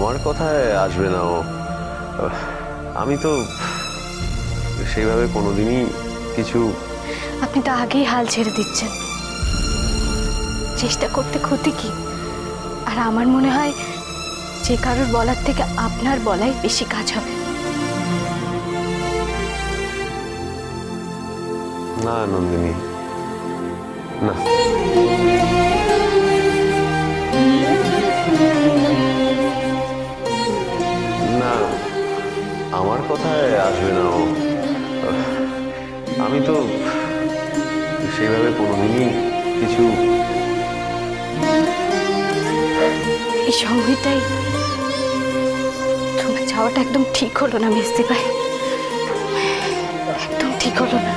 আমার কথায় আসবে না ও। আমি তো সেইভাবে কোনোদিনই কিছু। আপনি তো আগেই হাল ছেড়ে দিচ্ছেন। চেষ্টা করতে ক্ষতি কি? আর আমার মনে হয় যে কারোর বলার থেকে আপনার বলাই বেশি কাজ হবে। না নন্দিনী, না। না, আমার কথায় আসবে না ও। আমি তো সেইভাবে কোনোদিনই কিছু। এই সময়টাই তোমার যাওয়াটা একদম ঠিক হলো না মেজদি ভাই, একদম ঠিক হলো না।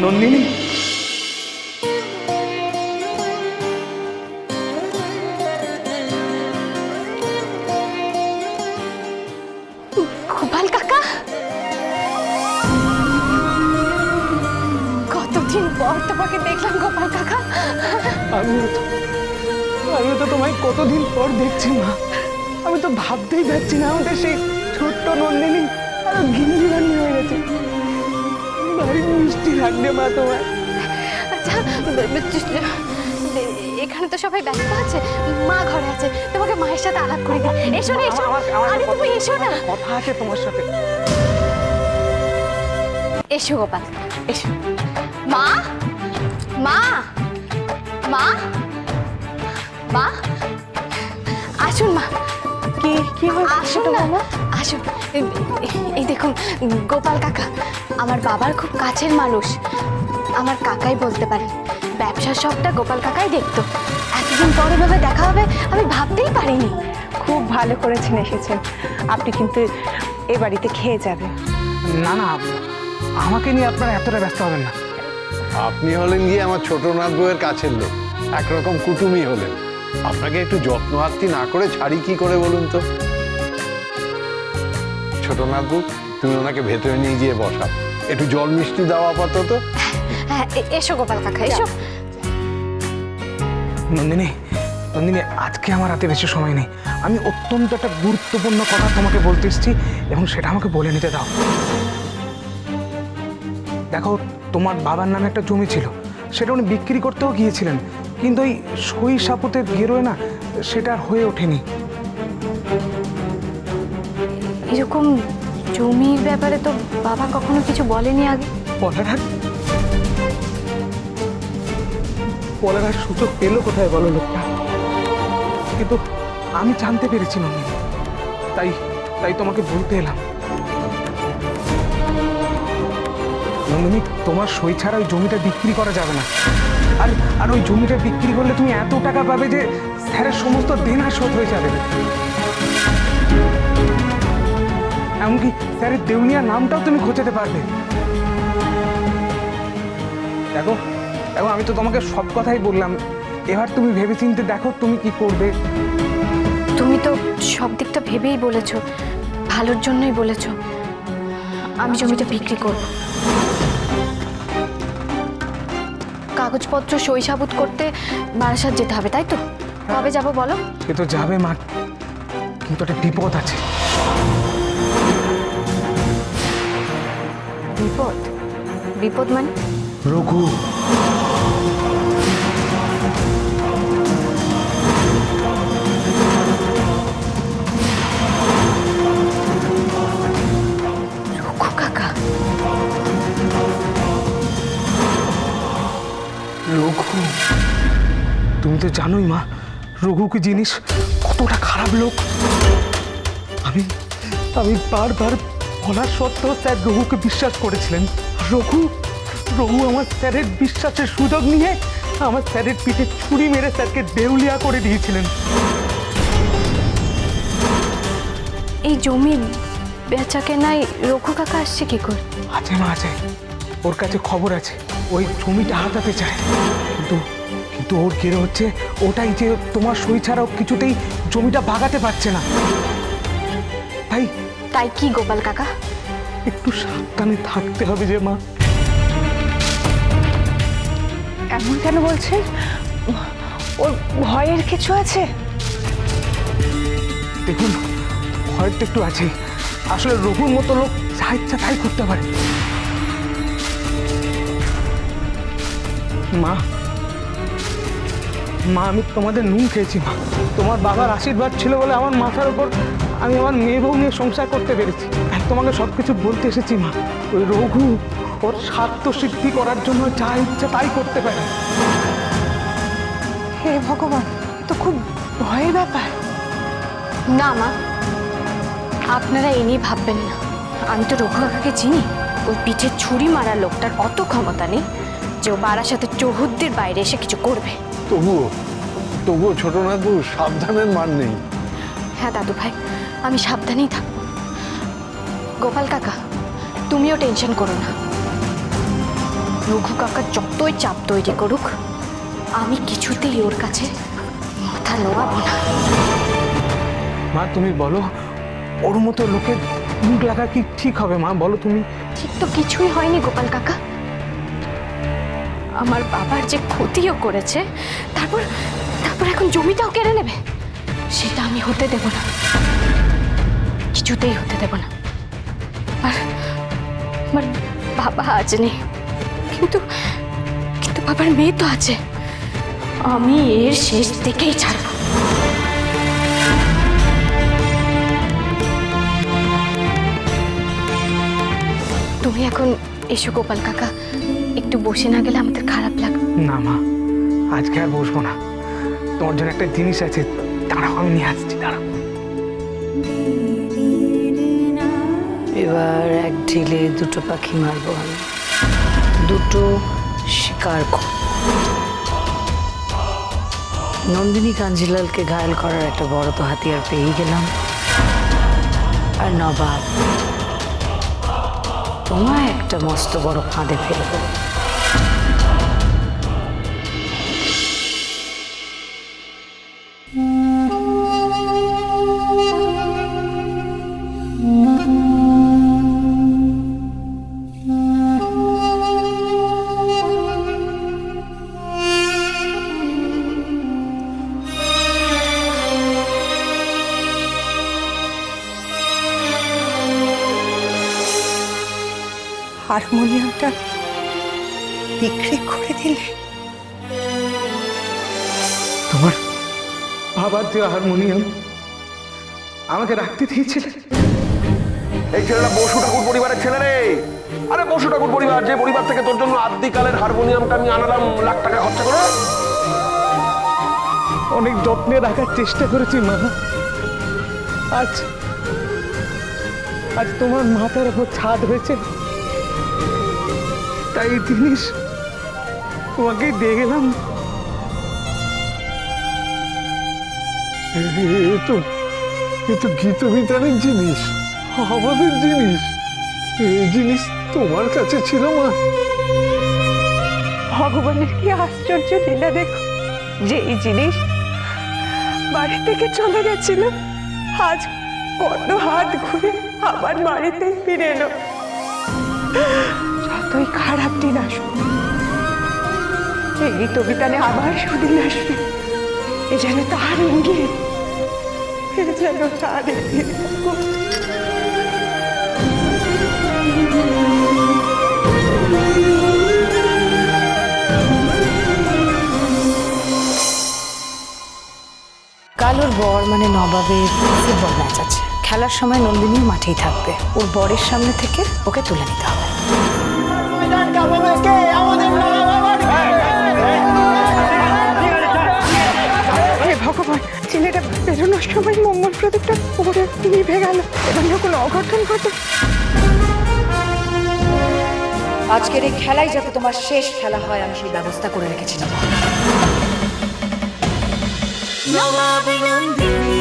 নন্দিনী, গোপাল কাকা, কতদিন পর তোমাকে দেখলাম গোপাল কাকা। আমিও তো তোমায় কতদিন পর দেখছি মা। আমি তো ভাবতেই পারছি না আমাদের সেই ছোট্ট নন্দিনী আরো গিন্নি হয়ে গেছে। ভারী মিষ্টি লাগবে মা তোমার। আচ্ছা, এখানে তো সবাই ব্যস্ত আছে, মা ঘরে আছে, তোমাকে মায়ের সাথে আলাপ করে দিই। এসো না, এসো। আরে তুমি এসো না। কথা আছে তোমার সাথে। এসো গোপাল, এসো। মা, মা, মা, মা, আসুন মা। কি কি আসুন না, আসুন। এই দেখুন গোপাল কাকা আমার বাবার খুব কাছের মানুষ। আমার কাকাই বলতে পারেন। ব্যবসার সবটা গোপাল কাকাই দেখতো। এতদিন পরে ভাবে দেখা হবে আমি ভাবতেই পারিনি। খুব ভালো করেছেন এসেছেন। আপনি কিন্তু এ বাড়িতে খেয়ে যাবেন। না না, আমাকে নিয়ে আপনারা এতটা ব্যস্ত হবেন না। আপনি হলেন গিয়ে আমার ছোট নাথ বউয়ের কাছের লোক, একরকম কুটুমই হলেন। আপনাকে একটু যত্ন আত্তি না করে ছাড়ি কি করে বলুন তো? ছোট নাথ বউ, তুমি ওনাকে ভেতরে নিয়ে গিয়ে বসাও, একটু জল মিষ্টি দাও আপাতত। হ্যাঁ, এসো গোপাল কাকা, এসো। নন্দিনী, নন্দিনী, আজকে আমার হাতে বেশি সময় নেই। আমি অত্যন্ত একটা গুরুত্বপূর্ণ কথা তোমাকে বলতে এসেছি এবং সেটা আমাকে বলে নিতে দাও। দেখো, তোমার বাবার নামে একটা জমি ছিল, সেটা উনি বিক্রি করতেও গিয়েছিলেন, কিন্তু ওই সই সাপুতে গেরোয় না, সেটা আর হয়ে ওঠেনি। এরকম জমির ব্যাপারে তো বাবা কখনো কিছু বলেনি আগে। বলার আর সুযোগ পেলো কোথায় বলো লোকটা? কিন্তু আমি জানতে পেরেছি নন্দিনী, তাই তাই তোমাকে বলতে এলাম। নন্দিনী, তোমার সই ছাড়া ওই জমিটা বিক্রি করা যাবে না। আর আর ওই জমিটা বিক্রি করলে তুমি এত টাকা পাবে যে স্যারের সমস্ত দেনা শোধ হয়ে যাবে। এমনকি স্যারের দেউনিয়া নামটাও তুমি খোঁজাতে পারবে। দেখো দেখো, আমি তো তোমাকে সব কথাই বললাম, এবার তুমি ভেবেচিন্তে দেখো তুমি কি করবে। তুমি তো সব দিকটা ভেবেই বলেছো, ভালোর জন্যই বলেছো। আমি জমিটা বিক্রি করব। কাগজপত্র সই সাবুত করতে বারাসাত যেতে হবে, তাই তো? কবে যাব বলো? সে তো যাবে মা, কিন্তু একটা বিপদ আছে। বিপদ? বিপদ মানে? রঘু। রঘু কাকা? রঘু, তুমি তো জানোই মা, রঘু কি জিনিস, কতটা খারাপ লোক। আমি আমি বারবার বলার সত্ত্বেও স্যার রঘুকে বিশ্বাস করেছিলেন। রঘু রঘু আমার স্যারের বিশ্বাসের সুযোগ নিয়ে আমার স্যারের পিঠে ছুরি মেরে স্যারকে দেউলিয়া করে দিয়েছিলেন। এই জমি বেচা কেনায় রঘু কাকা আসছে কি করে? আছে মা, আছে। ওর কাছে খবর আছে, ওই জমিটা হাতাতে চায়, কিন্তু কিন্তু ওর গেরে হচ্ছে ওটাই যে তোমার সই ছাড়াও কিছুতেই জমিটা ভাগাতে পারছে না। তাই তাই কি গোপাল কাকা? একটু সাবধানে থাকতে হবে যে মা। এমন কেন বলছেন? ওর ভয়ের কিছু আছে? দেখুন, হয়তো একটু আছে। আসলে রঘুর মতো লোক যা ইচ্ছা তাই করতে পারে। মা মা আমি তোমাদের নুন খেয়েছি মা। তোমার বাবার আশীর্বাদ ছিল বলে আমার মাথার উপর আমি আমার মেয়ে বউ নিয়ে সংসার করতে পেরেছি। তাই তোমাকে সব কিছু বলতে এসেছি মা। ওই রঘু ওর স্বার্থ সিদ্ধি করার জন্য যা ইচ্ছা তাই করতে পারে। হে ভগবান, তো খুব ভয়ের ব্যাপার। না মা, আপনারা এ নিয়ে ভাববেন না। আমি তো রঘু কাকাকে চিনি। ওই পিঠে ছুরি মারা লোকটার অত ক্ষমতা নেই যে ও বারাসাতে চৌহদ্দির বাইরে এসে কিছু করবে। তবুও ছোটনাথবাবু, সাবধানের মান নেই। হ্যাঁ দাদু ভাই, আমি সাবধানেই থাকবো। গোপাল কাকা, তুমিও টেনশন করো না। রঘু কাকা যতই চাপ তৈরি করুক, আমি কিছুতেই ওর কাছে মাথা নোয়াবো না। মা তুমি বলো, ওর মতো লোকের মুখ লাগা কি ঠিক হবে মা? বলো তুমি। ঠিক তো কিছুই হয়নি গোপাল কাকা। আমার বাবার যে ক্ষতিও করেছে, তারপর এখন জমিটাও কেড়ে নেবে, সেটা আমি হতে দেব না, কিছুতেই হতে দেব না। আর আমার বাবা আজ নেই, কিন্তু বাবার মেয়ে তো আছে। আমি এর শেষ দেখেই ছাড়ব। তুমি এখন এসো গোপাল কাকা, একটু বসে না গেলে আমাদের খারাপ লাগবে। না মা, আজকে আর বসবো না। তোমার জন্য একটা জিনিস আছে, দাঁড়াও আমি নিয়ে আসছি, দাঁড়াও। এবার এক ঢিলে দুটো পাখি মারবো আমি, দুটো শিকার করব। নন্দিনী কাঞ্জিলালকে ঘায়েল করার একটা বড় তো হাতিয়ার পেয়েই গেলাম। আর নবাব, তোমায় একটা মস্ত বড় ফাঁদে ফেলবো। হারমোনিয়ামটা বিক্রি করে দিলে? তোমার বাবার যে হারমোনিয়াম আমাকে রাখতে দিয়েছিলে। এই ছেলেটা বসু ঠাকুর পরিবারের ছেলে রে। আরে বসু ঠাকুর পরিবার, যে পরিবার থেকে তোর জন্য আদ্যিকালের হারমোনিয়ামটা আমি আনালাম লাখ টাকা খরচা করে। অনেক যত্নে রাখার চেষ্টা করেছি মা। আজ তোমার মাথার উপর ছাদ হয়েছে, তাই এই জিনিস তোমাকে দিয়ে গেলাম। এ তো গীত বিতানের জিনিস, আমাদের জিনিস। এই জিনিস তোমার কাছে ছিল মা। ভগবানের কি আশ্চর্য লীলা দেখো, যে এই জিনিস বাড়ি থেকে চলে গেছিল, আজ কত হাত ঘুরে আবার বাড়িতে ফিরে এলো। যতই খারাপ দিন আসুক, এই গীত বিতানে আবার সুদিন আসবে। এ যেন তার ইঙ্গিত, এ যেন তার ইঙ্গিত। কাল ওর বর মানে নবাবের ফুটবল ম্যাচ আছে। খেলার সময় নন্দিনীও মাঠেই থাকবে। ওর বরের সামনে থেকে ওকে তুলে নিতে হবে। হে ভগবান, ছেলেটা বেরোনোর সময় মঙ্গল প্রদীপটা পড়ে নিভে গেল। এবার যখন অঘটন ঘটে। আজকের এই খেলাই যাতে তোমার শেষ খেলা হয়, আমি সেই ব্যবস্থা করে রেখেছিলাম। নবাব নন্দিনী।